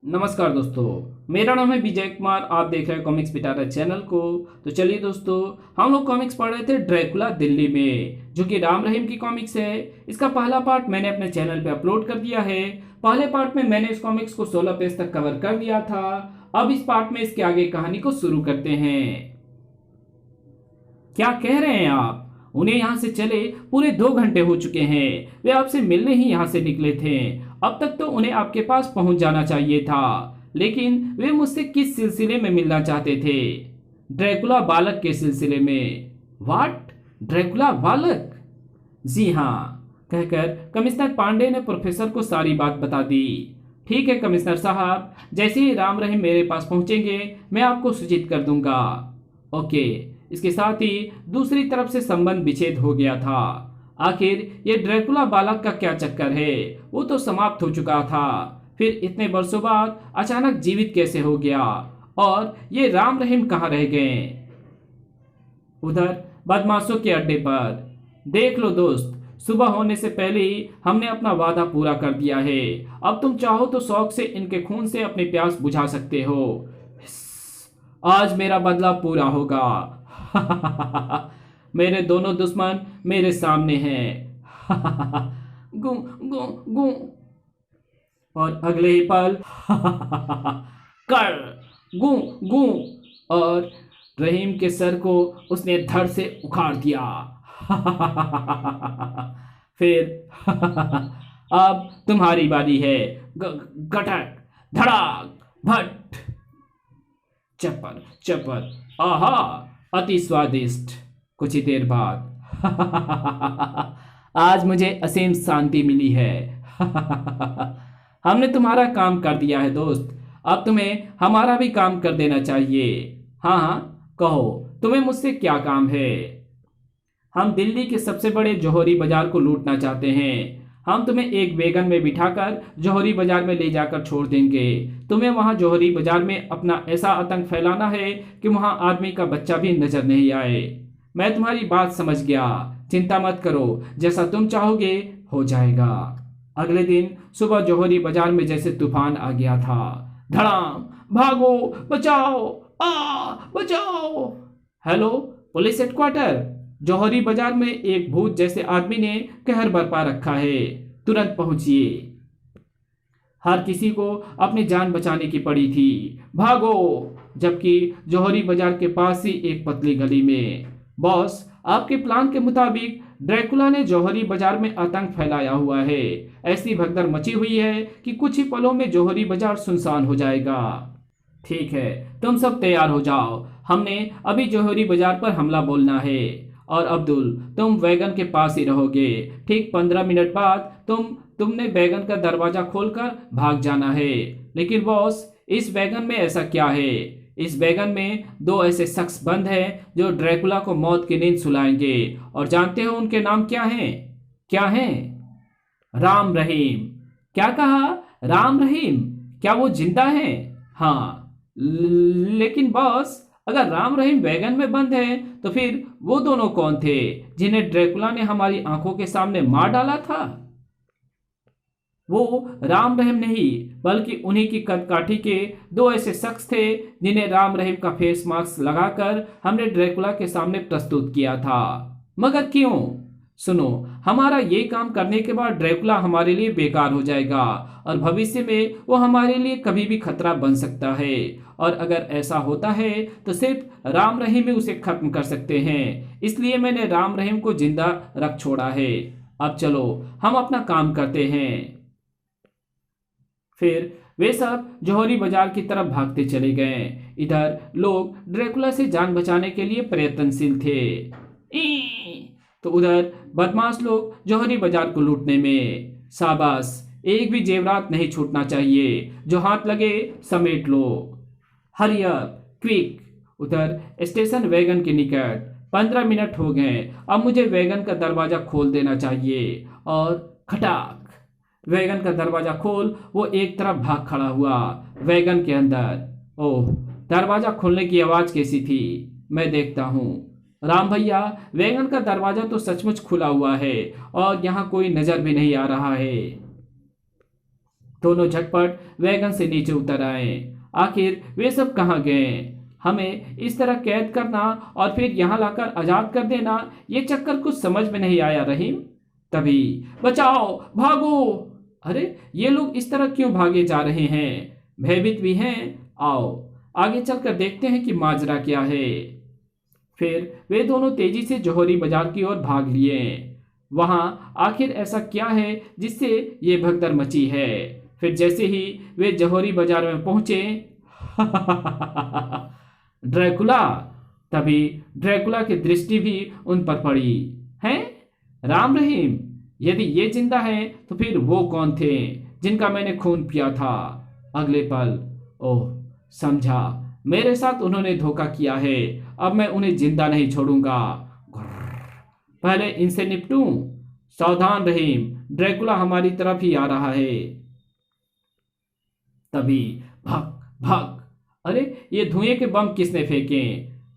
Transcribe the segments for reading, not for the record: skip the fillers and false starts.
नमस्कार दोस्तों, मेरा नाम है विजय कुमार। आप देख रहे हैं कॉमिक्स पिटारा चैनल को। तो चलिए दोस्तों, हम लोग कॉमिक्स पढ़ रहे थे ड्रैकुला दिल्ली में, जो कि राम रहीम की कॉमिक्स है। इसका पहला पार्ट मैंने अपने चैनल पे अपलोड कर दिया है। पहले पार्ट में मैंने इस कॉमिक्स को 16 पेज तक कवर कर दिया था। अब इस पार्ट में इसके आगे कहानी को शुरू करते हैं। क्या कह रहे हैं आप? उन्हें यहाँ से चले पूरे 2 घंटे हो चुके हैं। वे आपसे मिलने ही यहाँ से निकले थे। अब तक तो उन्हें आपके पास पहुंच जाना चाहिए था, लेकिन वे मुझसे किस सिलसिले में मिलना चाहते थे? ड्रैकुला बालक के सिलसिले में। वाट? ड्रैकुला बालक? जी हाँ, कहकर कमिश्नर पांडे ने प्रोफेसर को सारी बात बता दी। ठीक है कमिश्नर साहब, जैसे ही राम रहीम मेरे पास पहुंचेंगे मैं आपको सूचित कर दूंगा। ओके। इसके साथ ही दूसरी तरफ से संबंध विच्छेद हो गया था। आखिर ये ड्रैकुला बालक का क्या चक्कर है? वो तो समाप्त हो चुका था, फिर इतने वर्षों बाद अचानक जीवित कैसे हो गया? और ये राम रहीम कहाँ रह गए? उधर बदमाशों के अड्डे पर। देख लो दोस्त, सुबह होने से पहले ही हमने अपना वादा पूरा कर दिया है। अब तुम चाहो तो शौक से इनके खून से अपनी प्यास बुझा सकते हो। आज मेरा बदला पूरा होगा। मेरे दोनों दुश्मन मेरे सामने हैं। गू गू गू। और अगले ही पल कर गू गू। और रहीम के सर को उसने धड़ से उखाड़ दिया। फिर अब तुम्हारी बारी है। गटक धड़ाक भट। चपर चपर। आहा, अति स्वादिष्ट। कुछ ही देर बाद आज मुझे असीम शांति मिली है। हमने तुम्हारा काम कर दिया है दोस्त, अब तुम्हें हमारा भी काम कर देना चाहिए। हाँ हाँ, कहो तुम्हें मुझसे क्या काम है? हम दिल्ली के सबसे बड़े जौहरी बाजार को लूटना चाहते हैं। हम तुम्हें एक वैगन में बिठाकर जौहरी बाजार में ले जाकर छोड़ देंगे। तुम्हें वहां जौहरी बाजार में अपना ऐसा आतंक फैलाना है कि वहां आदमी का बच्चा भी नजर नहीं आए। मैं तुम्हारी बात समझ गया, चिंता मत करो, जैसा तुम चाहोगे हो जाएगा। अगले दिन सुबह जौहरी बाजार में जैसे तूफान आ गया था। धड़ाम, भागो, बचाओ, बचाओ। Hello police headquarter. जौहरी बाजार में एक भूत जैसे आदमी ने कहर बरपा रखा है, तुरंत पहुंचिए। हर किसी को अपनी जान बचाने की पड़ी थी। भागो। जबकि जौहरी बाजार के पास ही एक पतली गली में। बॉस, आपके प्लान के मुताबिक ड्रैकुला ने जौहरी बाजार में आतंक फैलाया हुआ है। ऐसी भगदड़ मची हुई है कि कुछ ही पलों में जौहरी बाजार सुनसान हो जाएगा। ठीक है, तुम सब तैयार हो जाओ, हमने अभी जौहरी बाजार पर हमला बोलना है। और अब्दुल, तुम वैगन के पास ही रहोगे। ठीक 15 मिनट बाद तुमने वैगन का दरवाजा खोलकर भाग जाना है। लेकिन बॉस, इस वैगन में ऐसा क्या है? इस वैगन में 2 ऐसे शख्स बंद हैं जो ड्रैकुला को मौत की नींद सुलाएंगे। और जानते हो उनके नाम क्या हैं? क्या हैं? राम रहीम। क्या कहा? राम रहीम? क्या वो जिंदा हैं? हाँ। लेकिन बॉस, अगर राम रहीम वैगन में बंद है तो फिर वो दोनों कौन थे जिन्हें ड्रैकुला ने हमारी आंखों के सामने मार डाला था? वो राम रहीम नहीं, बल्कि उन्हीं की कदकाठी के 2 ऐसे शख्स थे जिन्हें राम रहीम का फेस मास्क लगाकर हमने ड्रैकुला के सामने प्रस्तुत किया था। मगर क्यों? सुनो, हमारा ये काम करने के बाद ड्रैकुला हमारे लिए बेकार हो जाएगा और भविष्य में वो हमारे लिए कभी भी खतरा बन सकता है। और अगर ऐसा होता है तो सिर्फ राम रहीम ही उसे खत्म कर सकते हैं। इसलिए मैंने राम रहीम को जिंदा रख छोड़ा है। अब चलो हम अपना काम करते हैं। फिर वे सब जौहरी बाजार की तरफ भागते चले गए। इधर लोग ड्रैकुला से जान बचाने के लिए प्रयत्नशील थे। तो उधर बदमाश लोग जौहरी बाजार को लूटने में। शाबाश, एक भी जेवरात नहीं छूटना चाहिए, जो हाथ लगे समेट लो। Hurry up, quick. उधर स्टेशन वैगन के निकट 15 मिनट हो गए। अब मुझे वैगन का दरवाजा खोल देना चाहिए। और खटाक, वैगन का दरवाजा खोल वो एक तरफ भाग खड़ा हुआ वैगन के अंदर। ओह, दरवाजा खोलने की आवाज कैसी थी? मैं देखता हूँ। राम भैया, वैगन का दरवाजा तो सचमुच खुला हुआ है और यहाँ कोई नजर भी नहीं आ रहा है। दोनों झटपट वैगन से नीचे उतर आए। आखिर वे सब कहाँ गए? हमें इस तरह कैद करना और फिर यहाँ लाकर आजाद कर देना, ये चक्कर कुछ समझ में नहीं आया रहीम। तभी बचाओ, भागो! अरे ये लोग इस तरह क्यों भागे जा रहे हैं? भयभीत भी हैं। आओ आगे चलकर देखते हैं कि माजरा क्या है। फिर वे दोनों तेजी से जौहरी बाजार की ओर भाग लिए। वहां आखिर ऐसा क्या है जिससे ये भगदड़ मची है? फिर जैसे ही वे जौहरी बाजार में पहुंचे ड्रैकुला! तभी ड्रैकुला की दृष्टि भी उन पर पड़ी। हैं? राम रहीम! यदि ये जिंदा हैं तो फिर वो कौन थे जिनका मैंने खून पिया था? अगले पल ओह, समझा, मेरे साथ उन्होंने धोखा किया है। अब मैं उन्हें जिंदा नहीं छोड़ूंगा। पहले इनसे निपटूं। सावधान रहीम, ड्रैकुला हमारी तरफ ही आ रहा है। तभी भाग भाग! अरे ये धुएं के बम किसने फेंके?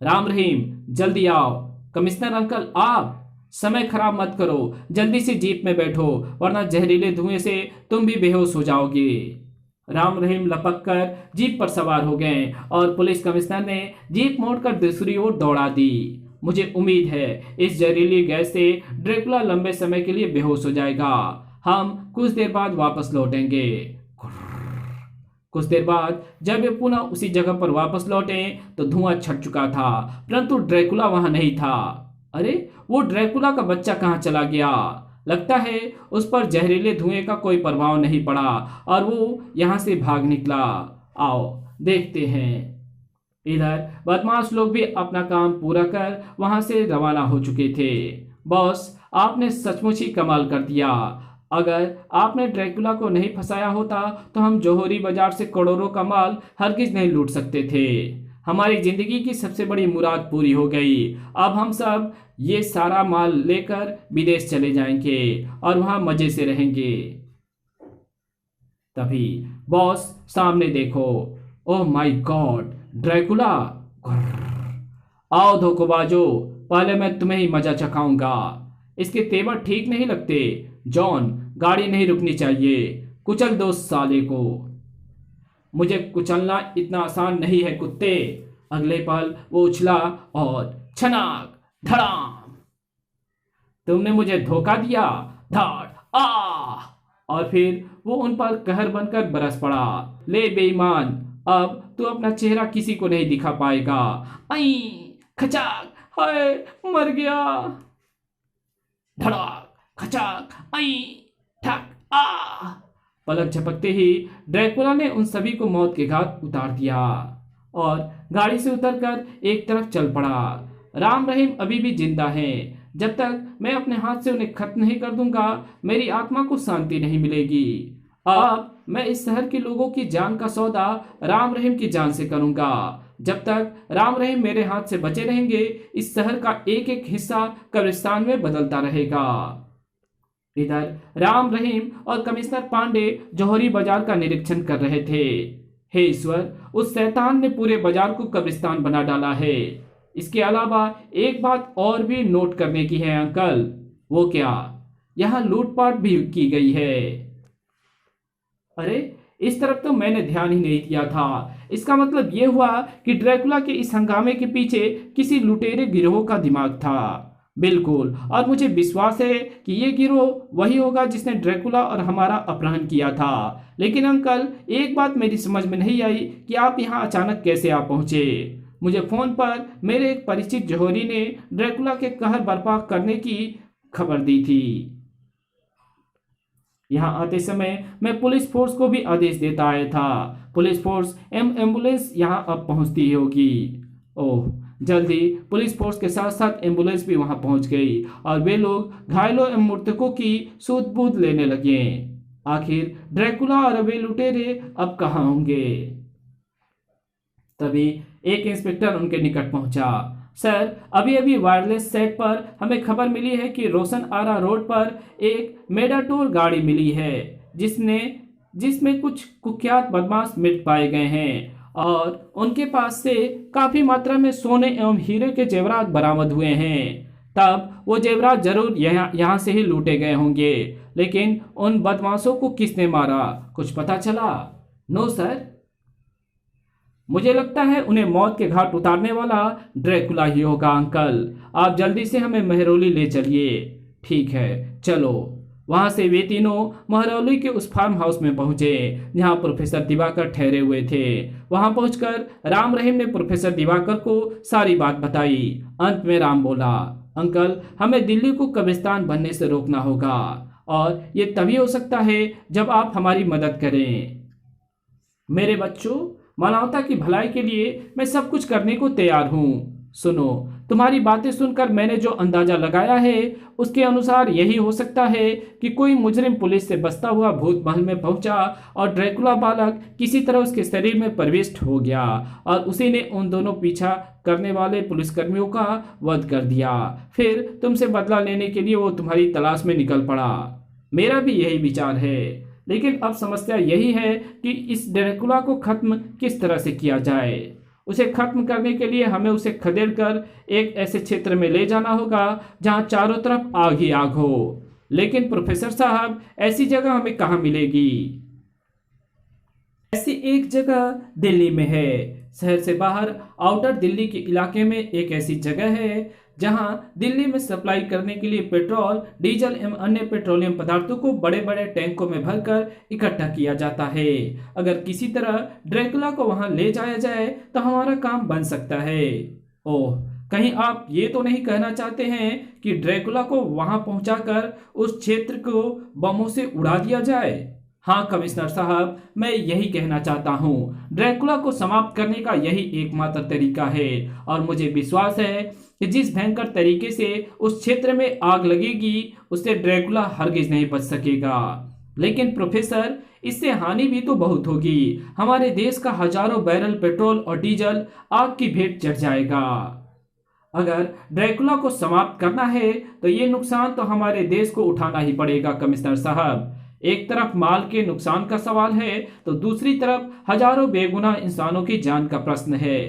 राम रहीम, जल्दी आओ। कमिश्नर अंकल, आप समय खराब मत करो, जल्दी से जीप में बैठो, वरना जहरीले धुएं से तुम भी बेहोश हो जाओगे। राम रहीम लपक कर जीप पर सवार हो गए और पुलिस कमिश्नर ने जीप मोड़कर दूसरी ओर दौड़ा दी। मुझे उम्मीद है इस जहरीली गैस से ड्रैकुला लंबे समय के लिए बेहोश हो जाएगा। हम कुछ देर बाद वापस लौटेंगे। कुछ देर बाद जब वे पुनः उसी जगह पर वापस लौटे तो धुआं छट चुका था, परंतु ड्रैकुला वहां नहीं था। अरे वो ड्रैकुला का बच्चा कहाँ चला गया? लगता है उस पर जहरीले धुएं का कोई प्रभाव नहीं पड़ा और वो यहां से भाग निकला। आओ देखते हैं। इधर बदमाश लोग भी अपना काम पूरा कर वहां से रवाना हो चुके थे। बॉस, आपने सचमुच ही कमाल कर दिया। अगर आपने ड्रैकुला को नहीं फंसाया होता तो हम जौहरी बाजार से करोड़ों का माल हरगिज नहीं लूट सकते थे। हमारी जिंदगी की सबसे बड़ी मुराद पूरी हो गई। अब हम सब ये सारा माल लेकर विदेश चले जाएंगे और वहां मजे से रहेंगे। तभी बॉस, सामने देखो। Oh my God, Dracula! आओ धोखेबाजो, पहले मैं तुम्हें ही मजा चखाऊंगा। इसके तेवर ठीक नहीं लगते। जॉन, गाड़ी नहीं रुकनी चाहिए। कुचल दो साले को। मुझे कुचलना इतना आसान नहीं है कुत्ते। अगले पल वो उछला और छनाक धड़ाम! तुमने मुझे धोखा दिया। धाड़ आ! और फिर वो उन पर कहर बनकर बरस पड़ा। ले बेईमान, अब तू अपना चेहरा किसी को नहीं दिखा पाएगा। आई खचाक! हाय, मर गया। धड़ाक खचाक! आई ठक! आ! पलक झपकते ही ड्रैकुला ने उन सभी को मौत के घाट उतार दिया और गाड़ी से उतरकर एक तरफ चल पड़ा। राम रहीम अभी भी जिंदा हैं। जब तक मैं अपने हाथ से उन्हें खत्म नहीं कर दूंगा, मेरी आत्मा को शांति नहीं मिलेगी। अब मैं इस शहर के लोगों की जान का सौदा राम रहीम की जान से करूंगा। जब तक राम रहीम मेरे हाथ से बचे रहेंगे, इस शहर का एक एक हिस्सा कब्रिस्तान में बदलता रहेगा। इधर राम रहीम और कमिश्नर पांडे जौहरी बाजार का निरीक्षण कर रहे थे। हे ईश्वर, उस शैतान ने पूरे बाजार को कब्रिस्तान बना डाला है। इसके अलावा एक बात और भी नोट करने की है अंकल। वो क्या? यहाँ लूटपाट भी की गई है। अरे इस तरफ तो मैंने ध्यान ही नहीं दिया था। इसका मतलब यह हुआ कि ड्रैकुला के इस हंगामे के पीछे किसी लुटेरे गिरोह का दिमाग था। बिल्कुल, और मुझे विश्वास है कि यह गिरोह वही होगा जिसने ड्रैकुला और हमारा अपहरण किया था। लेकिन अंकल, एक बात मेरी समझ में नहीं आई कि आप यहाँ अचानक कैसे आ पहुंचे। मुझे फोन पर मेरे एक परिचित जौहरी ने ड्रैकुला के कहर बर्पा करने की खबर दी थी। यहाँ आते समय मैं पुलिस फोर्स को भी आदेश देता आया था। पुलिस फोर्स एम्बुलेंस यहाँ अब पहुँचती होगी। ओह, जल्दी पुलिस फोर्स के साथ साथ एम्बुलेंस भी वहां पहुंच गई और वे लोग घायलों एवं मृतकों की सूध-बूध लेने लगे। आखिर ड्रैकुला और वे लुटेरे अब कहाँ होंगे? तभी एक इंस्पेक्टर उनके निकट पहुंचा। सर, अभी अभी वायरलेस सेट पर हमें खबर मिली है कि रोशन आरा रोड पर एक मेडाटोर गाड़ी मिली है जिसमें कुछ कुख्यात बदमाश मिट पाए गए हैं और उनके पास से काफी मात्रा में सोने एवं हीरे के जेवरात बरामद हुए हैं। तब वो जेवरात जरूर यहाँ से ही लूटे गए होंगे। लेकिन उन बदमाशों को किसने मारा, कुछ पता चला? नो सर, मुझे लगता है उन्हें मौत के घाट उतारने वाला ड्रैकुला ही होगा अंकल। आप जल्दी से हमें महरौली ले चलिए। ठीक है, चलो। वहां से वे तीनों महरौली के उस फार्म हाउस में पहुंचे जहां प्रोफेसर दिवाकर ठहरे हुए थे। वहां पहुंचकर राम रहीम ने प्रोफेसर दिवाकर को सारी बात बताई। अंत में राम बोला, अंकल, हमें दिल्ली को कब्रिस्तान बनने से रोकना होगा, और ये तभी हो सकता है जब आप हमारी मदद करें। मेरे बच्चों, मानवता की भलाई के लिए मैं सब कुछ करने को तैयार हूँ। सुनो, तुम्हारी बातें सुनकर मैंने जो अंदाजा लगाया है उसके अनुसार यही हो सकता है कि कोई मुजरिम पुलिस से बचता हुआ भूत महल में पहुंचा और ड्रैकुला बालक किसी तरह उसके शरीर में प्रविष्ट हो गया और उसी ने उन दोनों पीछा करने वाले पुलिसकर्मियों का वध कर दिया। फिर तुमसे बदला लेने के लिए वो तुम्हारी तलाश में निकल पड़ा। मेरा भी यही विचार है, लेकिन अब समस्या यही है कि इस ड्रैकुला को खत्म किस तरह से किया जाए। उसे खत्म करने के लिए हमें उसे खदेड़कर एक ऐसे क्षेत्र में ले जाना होगा जहां चारों तरफ आग ही आग हो। लेकिन प्रोफेसर साहब, ऐसी जगह हमें कहां मिलेगी? ऐसी एक जगह दिल्ली में है। शहर से बाहर आउटर दिल्ली के इलाके में एक ऐसी जगह है जहां दिल्ली में सप्लाई करने के लिए पेट्रोल, डीजल एवं अन्य पेट्रोलियम पदार्थों को बड़े बड़े टैंकों में भरकर इकट्ठा किया जाता है। अगर किसी तरह ड्रैकुला को वहां ले जाया जाए तो हमारा काम बन सकता है। ओह, कहीं आप ये तो नहीं कहना चाहते हैं कि ड्रैकुला को वहां पहुंचाकर उस क्षेत्र को बमों से उड़ा दिया जाए? हाँ कमिश्नर साहब, मैं यही कहना चाहता हूँ। ड्रैकुला को समाप्त करने का यही एकमात्र तरीका है, और मुझे विश्वास है कि जिस भयंकर तरीके से उस क्षेत्र में आग लगेगी उससे ड्रैकुला हरगिज नहीं बच सकेगा। लेकिन प्रोफेसर, इससे हानि भी तो बहुत होगी। हमारे देश का हजारों बैरल पेट्रोल और डीजल आग की भेंट चढ़ जाएगा। अगर ड्रैकुला को समाप्त करना है तो ये नुकसान तो हमारे देश को उठाना ही पड़ेगा कमिश्नर साहब। एक तरफ माल के नुकसान का सवाल है तो दूसरी तरफ हजारों बेगुनाह इंसानों की जान का प्रश्न है।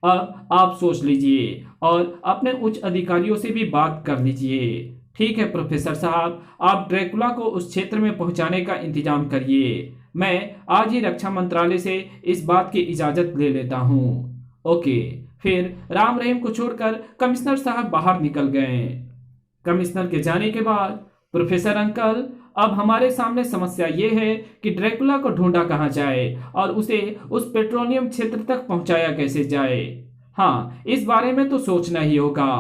अब आप सोच लीजिए और अपने उच्च अधिकारियों से भी बात कर लीजिए। ठीक है प्रोफेसर साहब, आप ड्रैकुला को उस क्षेत्र में पहुंचाने का इंतजाम करिए। मैं आज ही रक्षा मंत्रालय से इस बात की इजाजत ले लेता हूँ। ओके। फिर राम रहीम को छोड़कर कमिश्नर साहब बाहर निकल गए। कमिश्नर के जाने के बाद, प्रोफेसर अंकल, अब हमारे सामने समस्या ये है कि ड्रैकुला को ढूंढा कहाँ जाए और उसे उस पेट्रोलियम क्षेत्र तक पहुंचाया कैसे जाए। हाँ, इस बारे में तो सोचना ही होगा।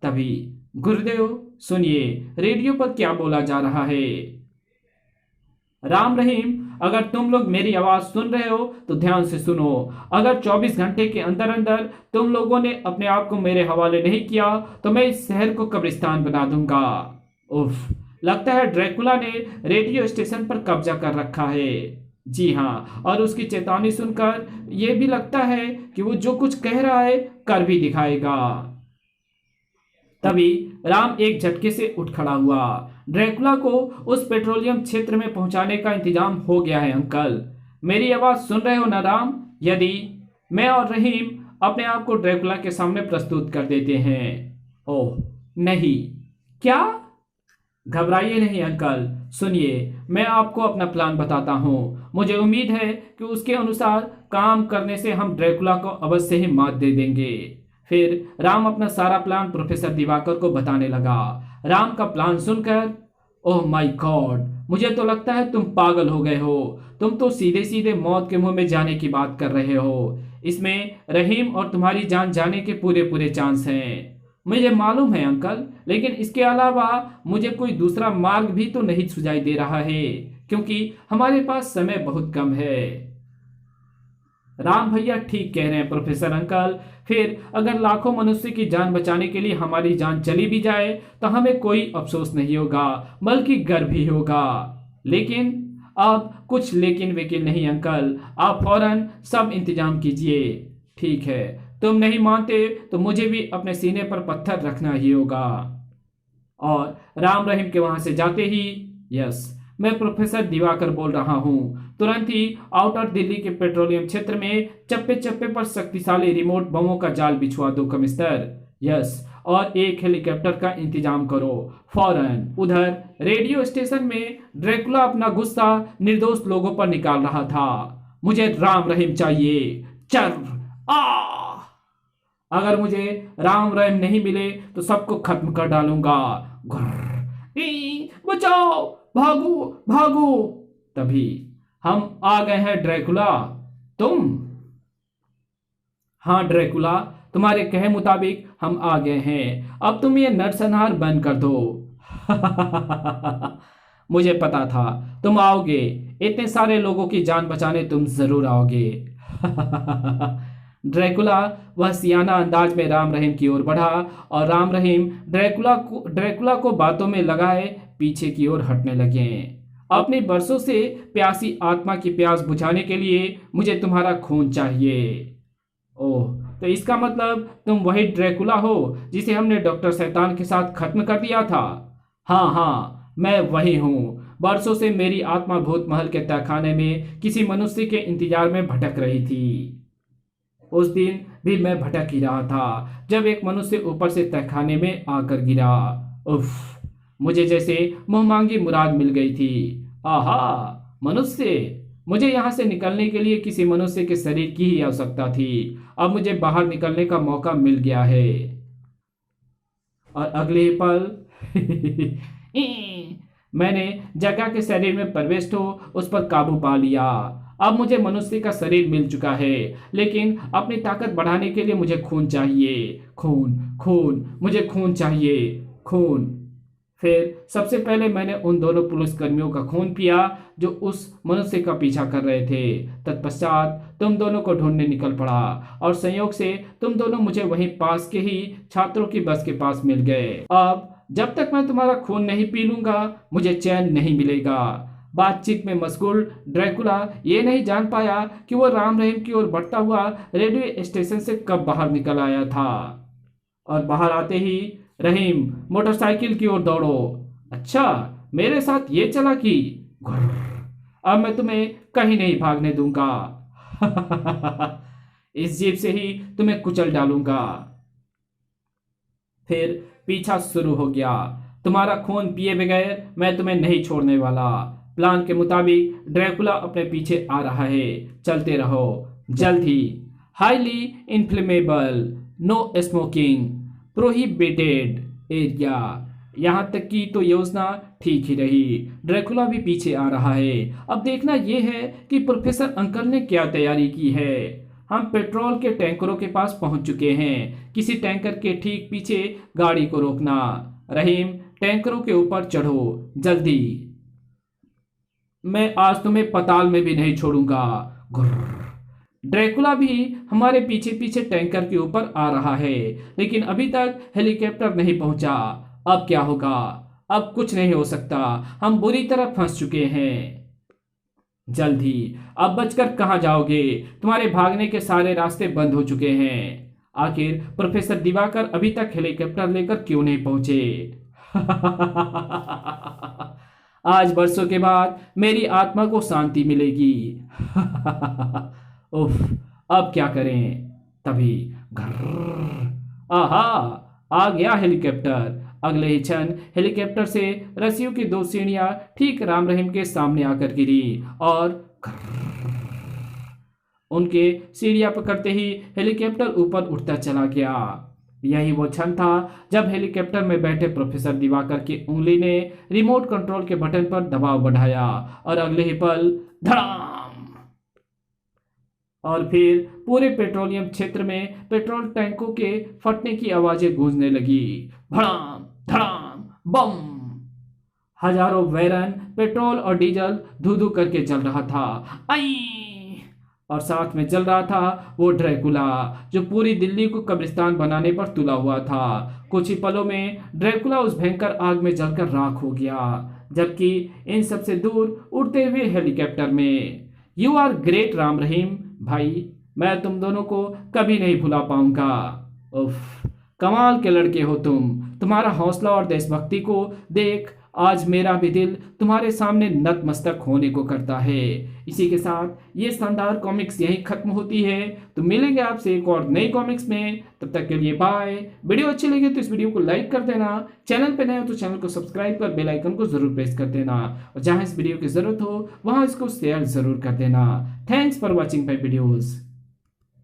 तभी गुरुदेव, सुनिए, रेडियो पर क्या बोला जा रहा है। राम रहीम, अगर तुम लोग मेरी आवाज सुन रहे हो तो ध्यान से सुनो। अगर 24 घंटे के अंदर अंदर तुम लोगों ने अपने आप को मेरे हवाले नहीं किया तो मैं इस शहर को कब्रिस्तान बना दूंगा। उफ, लगता है ड्रैकुला ने रेडियो स्टेशन पर कब्जा कर रखा है। जी हाँ, और उसकी चेतावनी सुनकर यह भी लगता है कि वो जो कुछ कह रहा है कर भी दिखाएगा। तभी राम एक झटके से उठ खड़ा हुआ। ड्रैकुला को उस पेट्रोलियम क्षेत्र में पहुंचाने का इंतजाम हो गया है अंकल। मेरी आवाज सुन रहे हो ना राम? यदि मैं और रहीम अपने आप को ड्रैकुला के सामने प्रस्तुत कर देते हैं। ओह नहीं, क्या? घबराइए नहीं अंकल, सुनिए, मैं आपको अपना प्लान बताता हूँ। मुझे उम्मीद है कि उसके अनुसार काम करने से हम ड्रैकुला को अवश्य ही मात दे देंगे। फिर राम अपना सारा प्लान प्रोफेसर दिवाकर को बताने लगा। राम का प्लान सुनकर, ओह माय गॉड, मुझे तो लगता है तुम पागल हो गए हो। तुम तो सीधे सीधे मौत के मुंह में जाने की बात कर रहे हो। इसमें रहीम और तुम्हारी जान जाने के पूरे पूरे चांस हैं। मुझे मालूम है अंकल, लेकिन इसके अलावा मुझे कोई दूसरा मार्ग भी तो नहीं सुझाई दे रहा है, क्योंकि हमारे पास समय बहुत कम है। राम भैया ठीक कह रहे हैं प्रोफेसर अंकल। फिर अगर लाखों मनुष्य की जान बचाने के लिए हमारी जान चली भी जाए तो हमें कोई अफसोस नहीं होगा, बल्कि गर्व ही होगा। लेकिन आप कुछ लेकिन वेकिन नहीं अंकल, आप फौरन सब इंतजाम कीजिए। ठीक है, तुम नहीं मानते तो मुझे भी अपने सीने पर पत्थर रखना ही होगा। और राम रहीम के वहां से जाते ही, यस, मैं प्रोफेसर दिवाकर बोल रहा हूँ। तुरंत ही आउटर दिल्ली के पेट्रोलियम क्षेत्र में चप्पे चप्पे पर शक्तिशाली रिमोट बमों का जाल बिछवा दो कमिश्नर। यस, और एक हेलीकॉप्टर का इंतजाम करो फौरन। उधर रेडियो स्टेशन में ड्रैकुला अपना गुस्सा निर्दोष लोगों पर निकाल रहा था। मुझे राम रहीम चाहिए। चर आ अगर मुझे राम रहीम नहीं मिले तो सबको खत्म कर डालूंगा। घुर्र, बचाओ, भागो भागो। तभी हम आ गए हैं ड्रैकुला। तुम? हाँ ड्रैकुला, तुम्हारे कहे मुताबिक हम आ गए हैं। अब तुम ये नरसंहार बंद कर दो। मुझे पता था तुम आओगे। इतने सारे लोगों की जान बचाने तुम जरूर आओगे। ड्रैकुला वह सियाना अंदाज में राम रहीम की ओर बढ़ा और राम रहीम ड्रैकुला को बातों में लगाए पीछे की ओर हटने लगे। अपनी बरसों से प्यासी आत्मा की प्यास बुझाने के लिए मुझे तुम्हारा खून चाहिए। ओह, तो इसका मतलब तुम वही ड्रैकुला हो जिसे हमने डॉक्टर शैतान के साथ खत्म कर दिया था। हाँ हाँ, मैं वही हूँ। बरसों से मेरी आत्मा भूत महल के तहखाने में किसी मनुष्य के इंतजार में भटक रही थी। उस दिन भी मैं भटक ही रहा था जब एक मनुष्य ऊपर से तहखाने में आकर गिरा। उफ, मुझे जैसे मुंह मांगी मुराद मिल गई थी। आहा, मनुष्य! मुझे यहाँ से निकलने के लिए किसी मनुष्य के शरीर की ही आवश्यकता थी। अब मुझे बाहर निकलने का मौका मिल गया है। और अगले ही पल मैंने जगह के शरीर में प्रवेश हो उस पर काबू पा लिया। अब मुझे मनुष्य का शरीर मिल चुका है, लेकिन अपनी ताकत बढ़ाने के लिए मुझे खून चाहिए। खून खून, मुझे खून चाहिए, खून। फिर सबसे पहले मैंने उन दोनों पुलिसकर्मियों का खून पिया जो उस मनुष्य का पीछा कर रहे थे। तत्पश्चात तुम दोनों को ढूंढने निकल पड़ा और संयोग से तुम दोनों मुझे वहीं पास के ही छात्रों की बस के पास मिल गए। अब जब तक मैं तुम्हारा खून नहीं पी लूंगा मुझे चैन नहीं मिलेगा। बातचीत में मशगूल ड्रैकुला ये नहीं जान पाया कि वो राम रहीम की ओर बढ़ता हुआ रेडियो स्टेशन से कब बाहर निकल आया था। और बाहर आते ही रहीम, मोटरसाइकिल की ओर दौड़ो। अच्छा, मेरे साथ ये चालाकी। अब मैं तुम्हें कहीं नहीं भागने दूंगा। इस जीप से ही तुम्हें कुचल डालूंगा। फिर पीछा शुरू हो गया। तुम्हारा खून पिए बगैर मैं तुम्हें नहीं छोड़ने वाला। प्लान के मुताबिक ड्रैकुला अपने पीछे आ रहा है। चलते रहो। जल्द ही। Highly inflammable, no smoking, prohibited area. यहां तक की तो योजना ठीक ही रही। ड्रैकुला भी पीछे आ रहा है। अब देखना यह है कि प्रोफेसर अंकल ने क्या तैयारी की है। हम पेट्रोल के टैंकरों के पास पहुंच चुके हैं। किसी टैंकर के ठीक पीछे गाड़ी को रोकना। रहीम, टैंकरों के ऊपर चढ़ो जल्दी। मैं आज तुम्हें पताल में भी नहीं छोड़ूंगा। ड्रैकुला भी हमारे पीछे पीछे टैंकर के ऊपर आ रहा है, लेकिन अभी तक हेलीकॉप्टर नहीं पहुंचा। अब क्या होगा? अब कुछ नहीं हो सकता। हम बुरी तरह फंस चुके हैं। जल्द ही। अब बचकर कहां जाओगे? तुम्हारे भागने के सारे रास्ते बंद हो चुके हैं। आखिर प्रोफेसर दिवाकर अभी तक हेलीकॉप्टर लेकर क्यों नहीं पहुंचे? आज बरसों के बाद मेरी आत्मा को शांति मिलेगी। उफ, अब क्या करें? तभी घर्र, आहा, आ गया हेलीकॉप्टर। अगले ही क्षण हेलीकॉप्टर से रस्सियों की दो सीढ़ियां ठीक राम रहीम के सामने आकर गिरी और उनके सीढ़ियां पकड़ते ही हेलीकॉप्टर ऊपर उठता चला गया। यही वो क्षण था जब हेलीकॉप्टर में बैठे प्रोफेसर दिवाकर की उंगली ने रिमोट कंट्रोल के बटन पर दबाव बढ़ाया और अगले ही पल धड़ाम। और फिर पूरे पेट्रोलियम क्षेत्र में पेट्रोल टैंकों के फटने की आवाजें गूंजने लगी। धड़ाम धड़ाम बम। हजारों वैरन पेट्रोल और डीजल धू धू करके जल रहा था। आई! और साथ में जल रहा था वो ड्रैकुला जो पूरी दिल्ली को कब्रिस्तान बनाने पर तुला हुआ था। कुछ ही पलों में ड्रैकुला उस भयंकर आग में जलकर राख हो गया, जबकि इन सबसे दूर उड़ते हुए हेलीकॉप्टर में। You are great Ram Rahim भाई, मैं तुम दोनों को कभी नहीं भुला पाऊंगा। उफ, कमाल के लड़के हो तुम। तुम्हारा हौसला और देशभक्ति को देख आज मेरा भी दिल तुम्हारे सामने नतमस्तक होने को करता है। इसी के साथ ये शानदार कॉमिक्स यहीं खत्म होती है। तो मिलेंगे आपसे एक और नई कॉमिक्स में, तब तक के लिए बाय। वीडियो अच्छी लगी तो इस वीडियो को लाइक कर देना, चैनल पे नए हो तो चैनल को सब्सक्राइब कर बेल आइकन को जरूर प्रेस कर देना, और जहां इस वीडियो की जरूरत हो वहां इसको शेयर जरूर कर देना। Thanks for watching my videos.